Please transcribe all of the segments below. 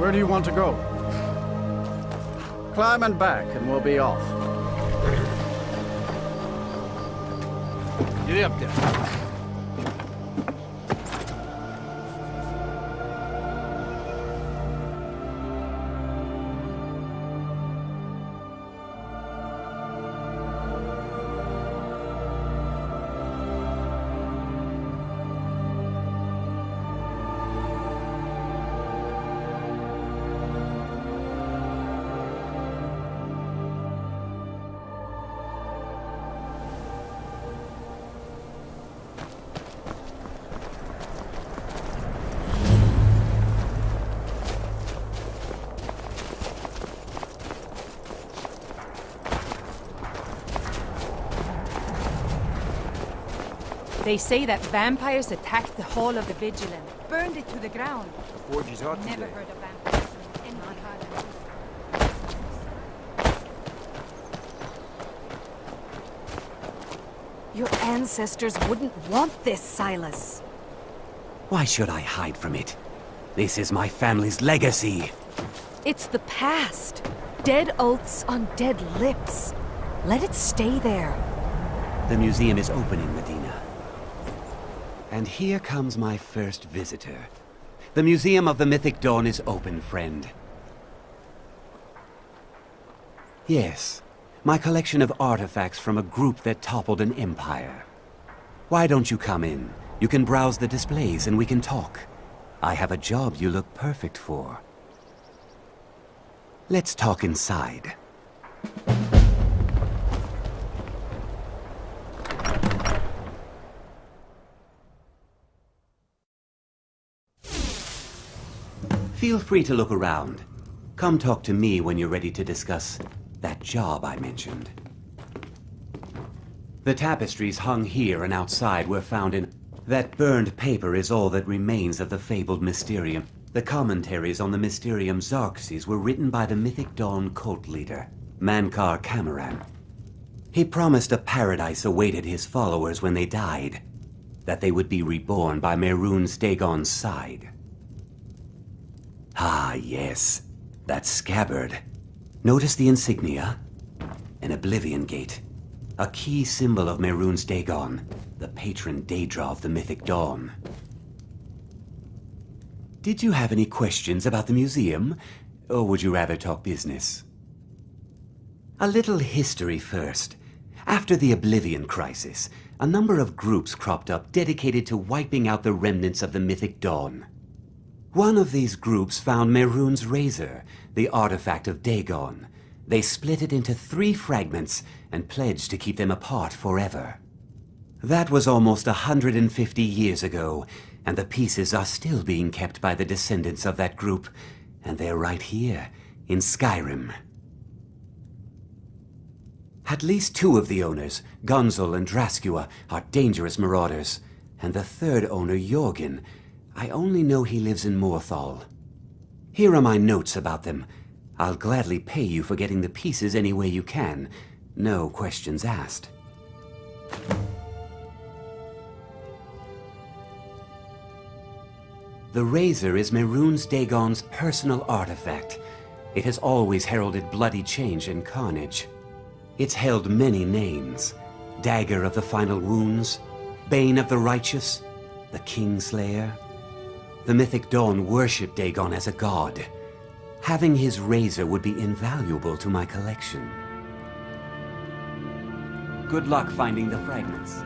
Where do you want to go? Climb and back, and we'll be off. Get up there. They say that vampires attacked the Hall of the Vigilant, burned it to the ground. The forge is hot Never today. heard of vampires in any kind. Your ancestors wouldn't want this, Silas. Why should I hide from it? This is my family's legacy. It's the past. Dead oaths on dead lips. Let it stay there. The museum is opening, Medina. And here comes my first visitor. The Museum of the Mythic Dawn is open, friend. Yes, my collection of artifacts from a group that toppled an empire. Why don't you come in? You can browse the displays and we can talk. I have a job you look perfect for. Let's talk inside. Feel free to look around. Come talk to me when you're ready to discuss that job I mentioned. The tapestries hung here and outside were found in... That burned paper is all that remains of the fabled Mysterium. The commentaries on the Mysterium Xarxes were written by the Mythic Dawn cult leader, Mankar Cameron. He promised a paradise awaited his followers when they died, that they would be reborn by Mehrunes Dagon's side. Ah, yes, that scabbard. Notice the insignia? An Oblivion Gate. A key symbol of Mehrunes Dagon, the patron Daedra of the Mythic Dawn. Did you have any questions about the museum, or would you rather talk business? A little history first. After the Oblivion Crisis, a number of groups cropped up dedicated to wiping out the remnants of the Mythic Dawn. One of these groups found Mehrunes' razor, the artifact of Dagon. They split it into 3 fragments and pledged to keep them apart forever. That was almost 150 years ago, and the pieces are still being kept by the descendants of that group, and they're right here, in Skyrim. At least 2 of the owners, Gunzel and Draskua, are dangerous marauders, and the third owner, Jorgen, I only know he lives in Morthal. Here are my notes about them. I'll gladly pay you for getting the pieces any way you can. No questions asked. The razor is Mehrunes Dagon's personal artifact. It has always heralded bloody change and carnage. It's held many names. Dagger of the Final Wounds, Bane of the Righteous, the Kingslayer. The Mythic Dawn worshipped Dagon as a god. Having his razor would be invaluable to my collection. Good luck finding the fragments.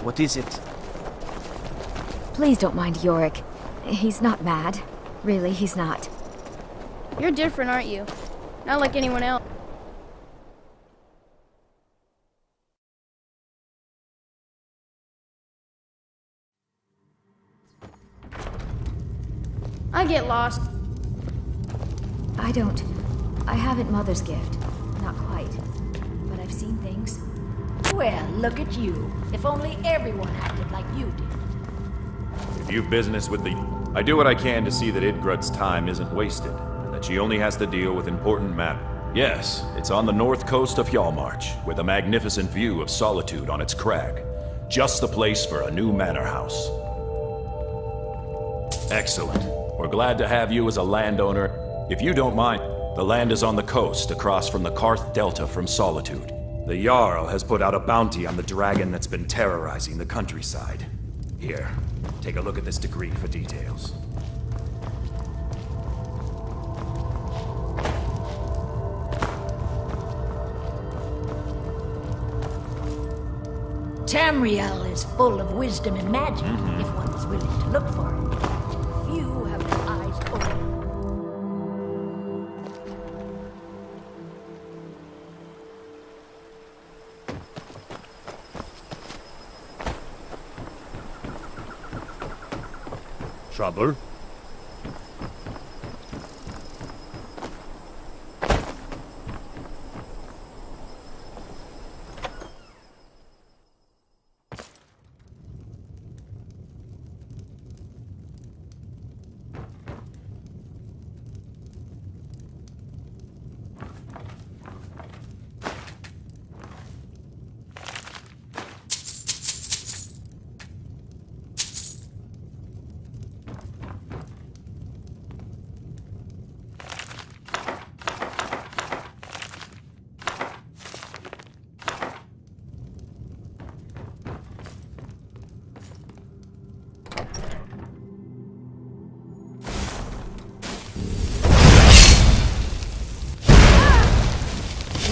What is it? Please don't mind Yorick. He's not mad. Really, he's not. You're different, aren't you? Not like anyone else. I get lost. I don't. I haven't Mother's gift. Not quite. But I've seen things. Well, look at you. If only everyone acted like you did. If you've business with the... I do what I can to see that Idgrud's time isn't wasted, and that she only has to deal with important matter. Yes, it's on the north coast of Hjalmarch, with a magnificent view of Solitude on its crag. Just the place for a new manor house. Excellent. We're glad to have you as a landowner. If you don't mind, the land is on the coast, across from the Karth Delta from Solitude. The Jarl has put out a bounty on the dragon that's been terrorizing the countryside. Here, take a look at this degree for details. Tamriel is full of wisdom and magic, if one is willing to look for it. Few have their eyes open. Trouble?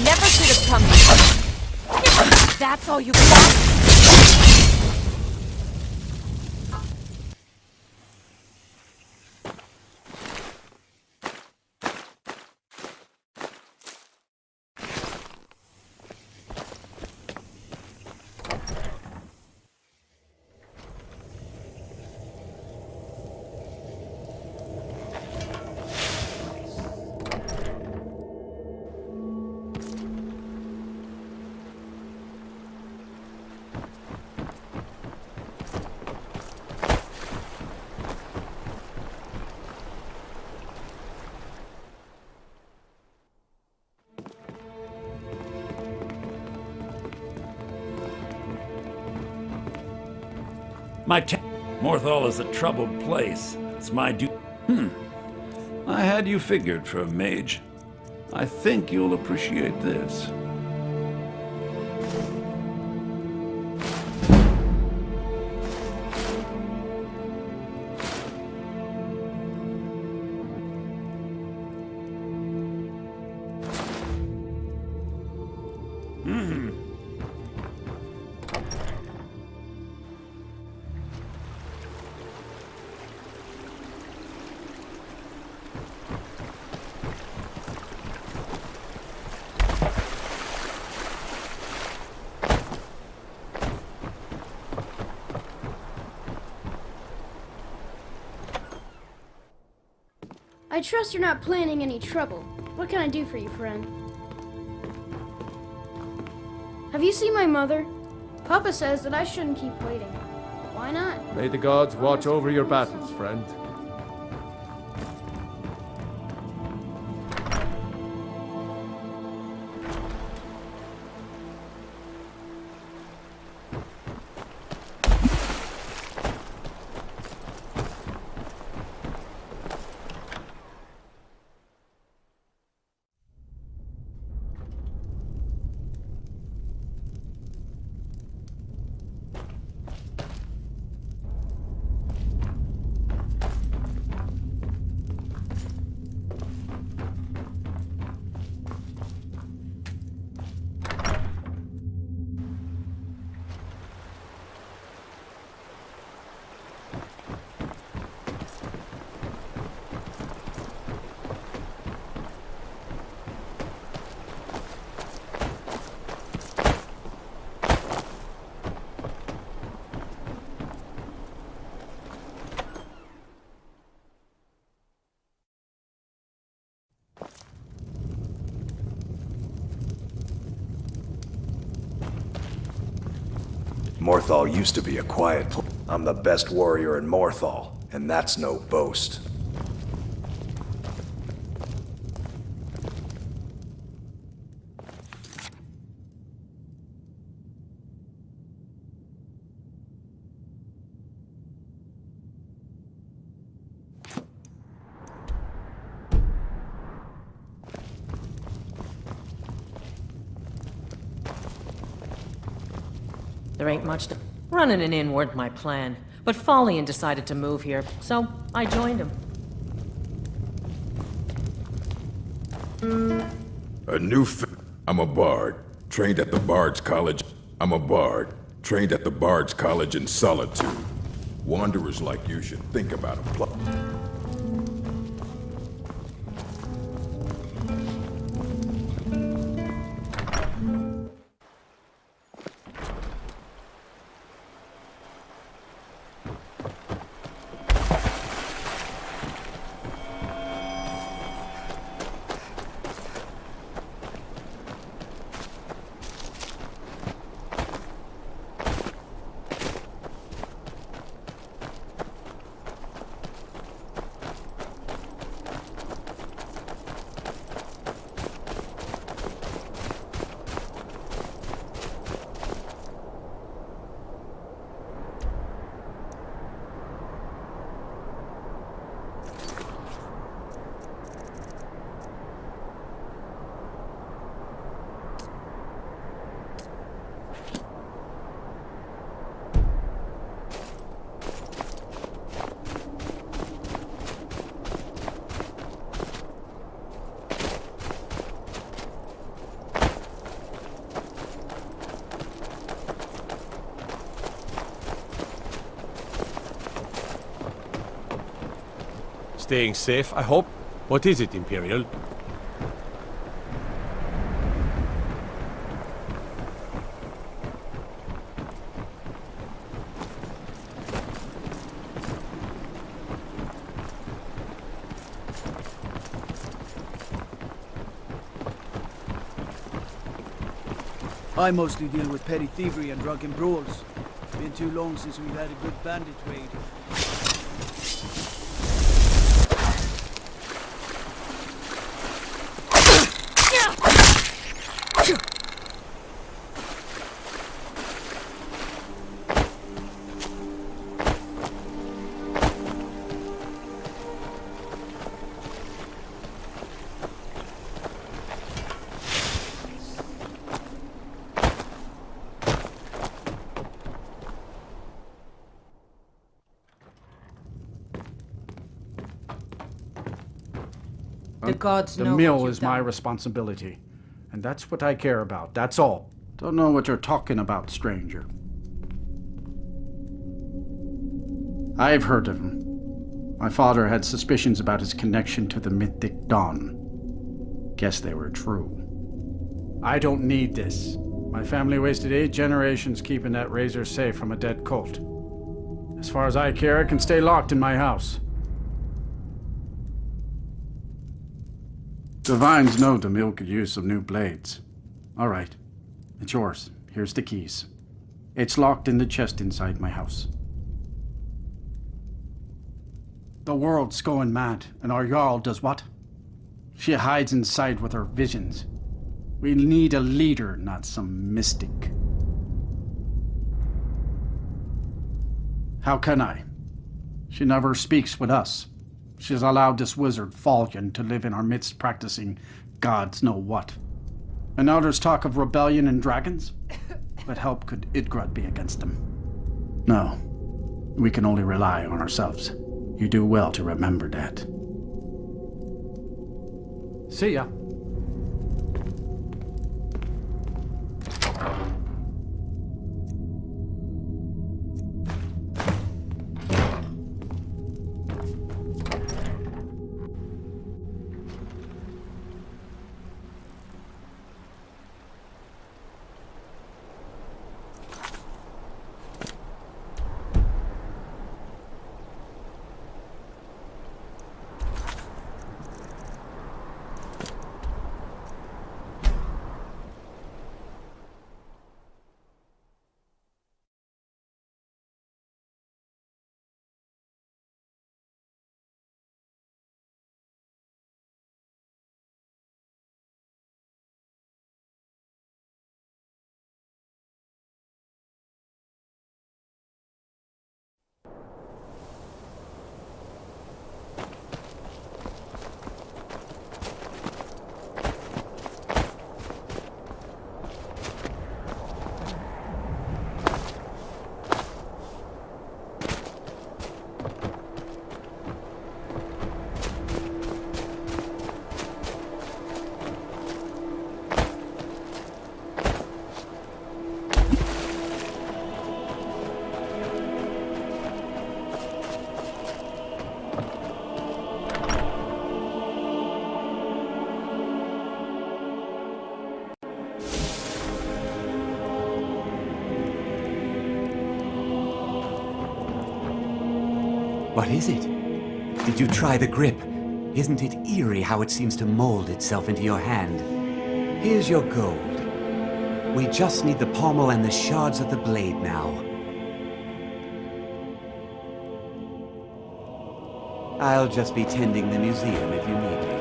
Never should have come here. That's all you got? Morthal is a troubled place. It's my I had you figured for a mage. I think you'll appreciate this. I trust you're not planning any trouble. What can I do for you, friend? Have you seen my mother? Papa says that I shouldn't keep waiting. Why not? May the gods watch over your battles, friend. Morthal used to be a quiet place. I'm the best warrior in Morthal, and that's no boast. There ain't much to... Running an inn weren't my plan, but Folian decided to move here, so I joined him. I'm a bard, trained at the Bard's College. I'm a bard, trained at the Bard's College in Solitude. Wanderers like you should think about a plot. Staying safe, I hope. What is it, Imperial? I mostly deal with petty thievery and drunken brawls. Been too long since we've had a good bandit raid. The gods know The what mill you've is my done. responsibility, and that's what I care about, that's all. Don't know what you're talking about, stranger. I've heard of him. My father had suspicions about his connection to the mythic Dawn. Guess they were true. I don't need this. My family wasted 8 generations keeping that razor safe from a dead cult. As far as I care, it can stay locked in my house. The Vines know the mill could use some new blades. All right. It's yours. Here's the keys. It's locked in the chest inside my house. The world's going mad, and our Jarl does what? She hides inside with her visions. We need a leader, not some mystic. How can I? She never speaks with us. She's allowed this wizard, Folian, to live in our midst practicing gods know what. And now there's talk of rebellion and dragons? What help could Idgrud be against them? No. We can only rely on ourselves. You do well to remember that. See ya. What is it? Did you try the grip? Isn't it eerie how it seems to mold itself into your hand? Here's your gold. We just need the pommel and the shards of the blade now. I'll just be tending the museum if you need me.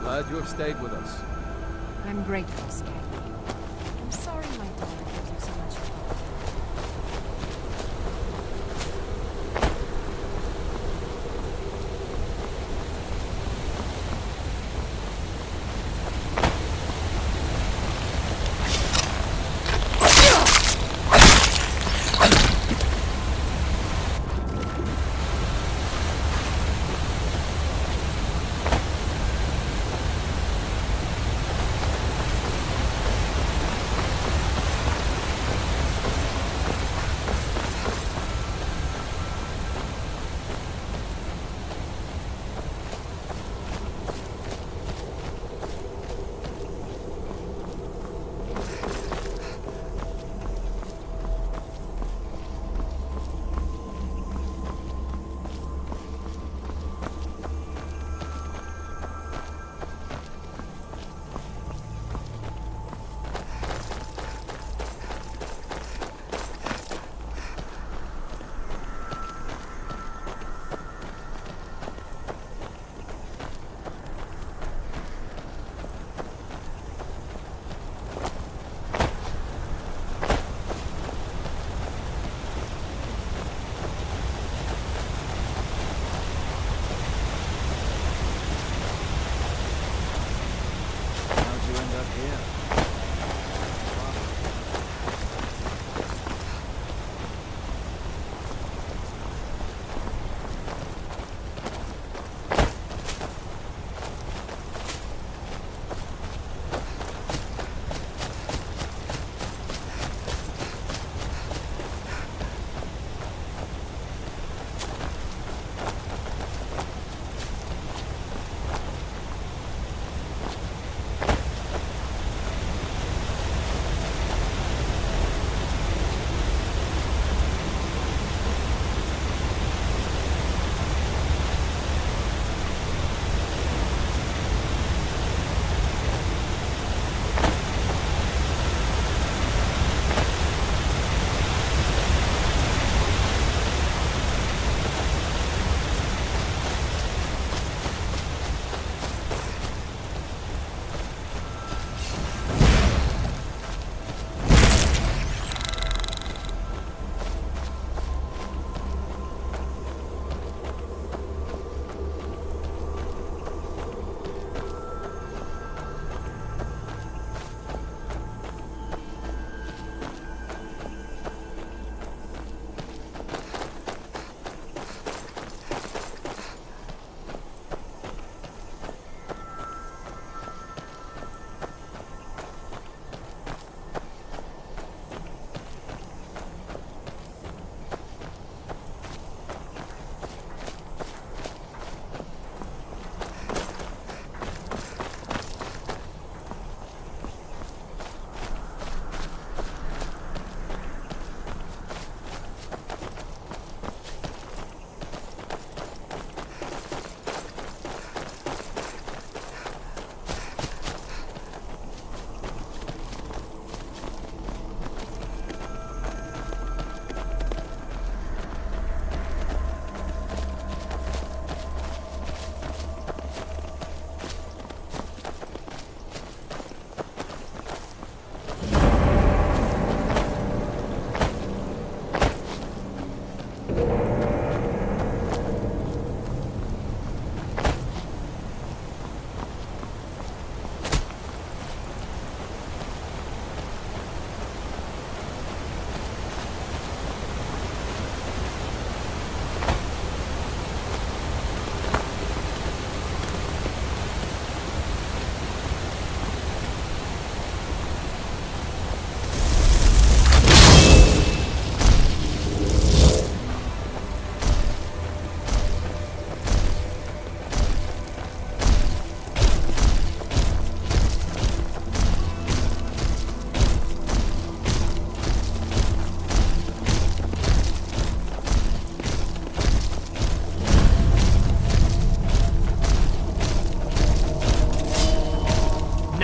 Glad you have stayed with us. I'm grateful, Sky. I'm sorry my daughter gives you so much trouble.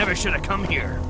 Never should have come here.